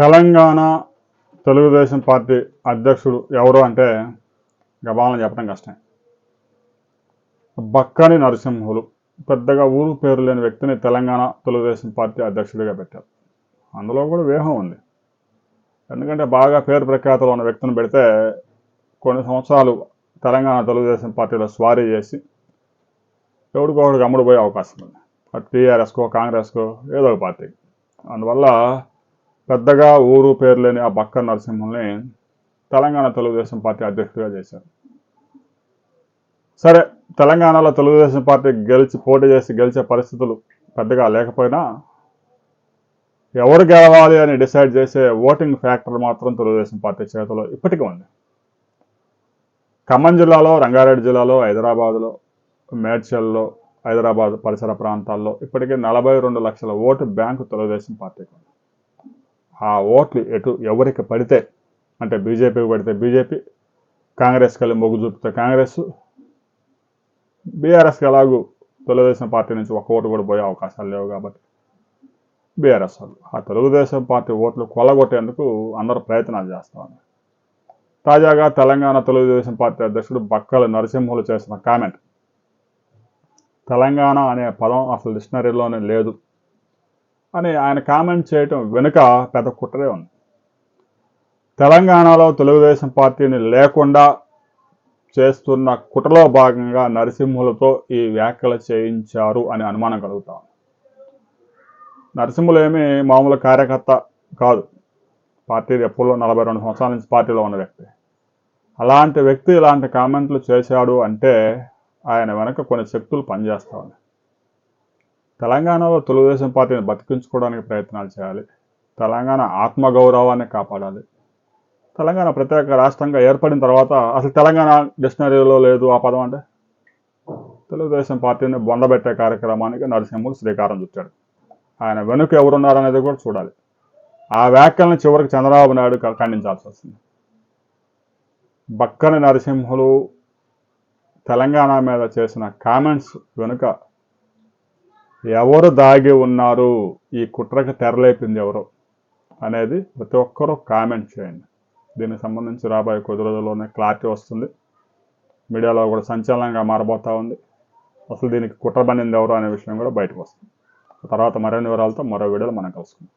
Telangana Telugu Desam party అధ్యక్షుడు ఎవరు అంటే గబాలను చెప్పడం కష్టం. బక్కని నరసింహులు పెద్దగా ఊరు పేరు లేని వ్యక్తిని తెలంగాణ తెలుగుదేశం పార్టీ అధ్యక్షుడిగా పెట్టారు. అందులో కూడా వ్యూహం ఉంది. ఎందుకంటే బాగా పేరు ప్రఖ్యాతలు ఉన్న వ్యక్తిని పెడితే కొన్ని సంవత్సరాలు తెలంగాణ తెలుగుదేశం పార్టీలో స్వారీ చేసి ఎవడికొకడికి అమ్ముడు పోయే అవకాశం ఉంది. అటు టీఆర్ఎస్కో కాంగ్రెస్కో ఏదో ఒక పార్టీకి. అందువల్ల పెద్దగా ఊరు పేరు లేని ఆ బక్క నరసింహుల్ని తెలంగాణ తెలుగుదేశం పార్టీ అధ్యక్షుడిగా చేశారు. సరే, తెలంగాణలో తెలుగుదేశం పార్టీ పోటీ చేసి గెలిచే పరిస్థితులు పెద్దగా లేకపోయినా ఎవరు గెలవాలి అని డిసైడ్ చేసే ఓటింగ్ ఫ్యాక్టర్ మాత్రం తెలుగుదేశం పార్టీ చేతిలో ఇప్పటికీ ఉంది. ఖమ్మం జిల్లాలో, రంగారెడ్డి జిల్లాలో, హైదరాబాద్లో, మేడ్చల్లో, హైదరాబాద్ పరిసర ప్రాంతాల్లో ఇప్పటికే 42 లక్షల ఓటు బ్యాంకు తెలుగుదేశం పార్టీకి ఉంది. ఆ ఓట్లు ఎవరికి పడితే, అంటే బీజేపీకి పడితే బీజేపీ, కాంగ్రెస్కి వెళ్ళి మొగ్గు చూపితే కాంగ్రెస్, బీఆర్ఎస్కి ఎలాగూ తెలుగుదేశం పార్టీ నుంచి ఒక ఓటు కూడా పోయే అవకాశాలు లేవు కాబట్టి బీఆర్ఎస్ వాళ్ళు ఆ తెలుగుదేశం పార్టీ ఓట్లు కొల్లగొట్టేందుకు అందరూ ప్రయత్నాలు చేస్తూ ఉన్నారు. తాజాగా తెలంగాణ తెలుగుదేశం పార్టీ అధ్యక్షుడు బక్కల నరసింహులు చేసిన కామెంట్, తెలంగాణ అనే పదం అసలు డిక్షనరీలోనే లేదు అని ఆయన కామెంట్ చేయటం వెనుక పెద్ద కుట్రే ఉంది. తెలంగాణలో తెలుగుదేశం పార్టీని లేకుండా చేస్తున్న కుట్రలో భాగంగా నరసింహులతో ఈ వ్యాఖ్యలు చేయించారు అని అనుమానం కలుగుతాం. నరసింహులు ఏమీ మామూలు కార్యకర్త కాదు. పార్టీ ఎప్పుడో 42 సంవత్సరాల నుంచి పార్టీలో ఉన్న వ్యక్తి. అలాంటి వ్యక్తి ఇలాంటి కామెంట్లు చేశాడు అంటే ఆయన వెనక కొన్ని శక్తులు పనిచేస్తూ ఉన్నాయి. తెలంగాణలో తెలుగుదేశం పార్టీని బతికించుకోవడానికి ప్రయత్నాలు చేయాలి. తెలంగాణ ఆత్మగౌరవాన్ని కాపాడాలి. తెలంగాణ ప్రత్యేక రాష్ట్రంగా ఏర్పడిన తర్వాత అసలు తెలంగాణ డిక్షనరీలో లేదు ఆ పదం అంటే తెలుగుదేశం పార్టీని బొందబెట్టే కార్యక్రమానికి నరసింహులు శ్రీకారం చుట్టాడు. ఆయన వెనుక ఎవరున్నారనేది కూడా చూడాలి. ఆ వ్యాఖ్యలను చివరికి చంద్రబాబు నాయుడు ఖండించాల్సి వస్తుంది. బక్కని నరసింహులు తెలంగాణ మీద చేసిన కామెంట్స్ వెనుక ఎవరు దాగి ఉన్నారు, ఈ కుట్రకి తెరలేపింది ఎవరు అనేది ప్రతి ఒక్కరూ కామెంట్ చేయండి. దీనికి సంబంధించి రాబోయే కొద్ది రోజుల్లోనే క్లారిటీ వస్తుంది. మీడియాలో కూడా సంచలనంగా మారబోతూ ఉంది. అసలు దీనికి కుట్ర పన్నింది ఎవరు అనే విషయం కూడా బయటకు వస్తుంది. తర్వాత మరిన్ని వివరాలతో మరో వీడియోలో మనం కలుసుకుందాం.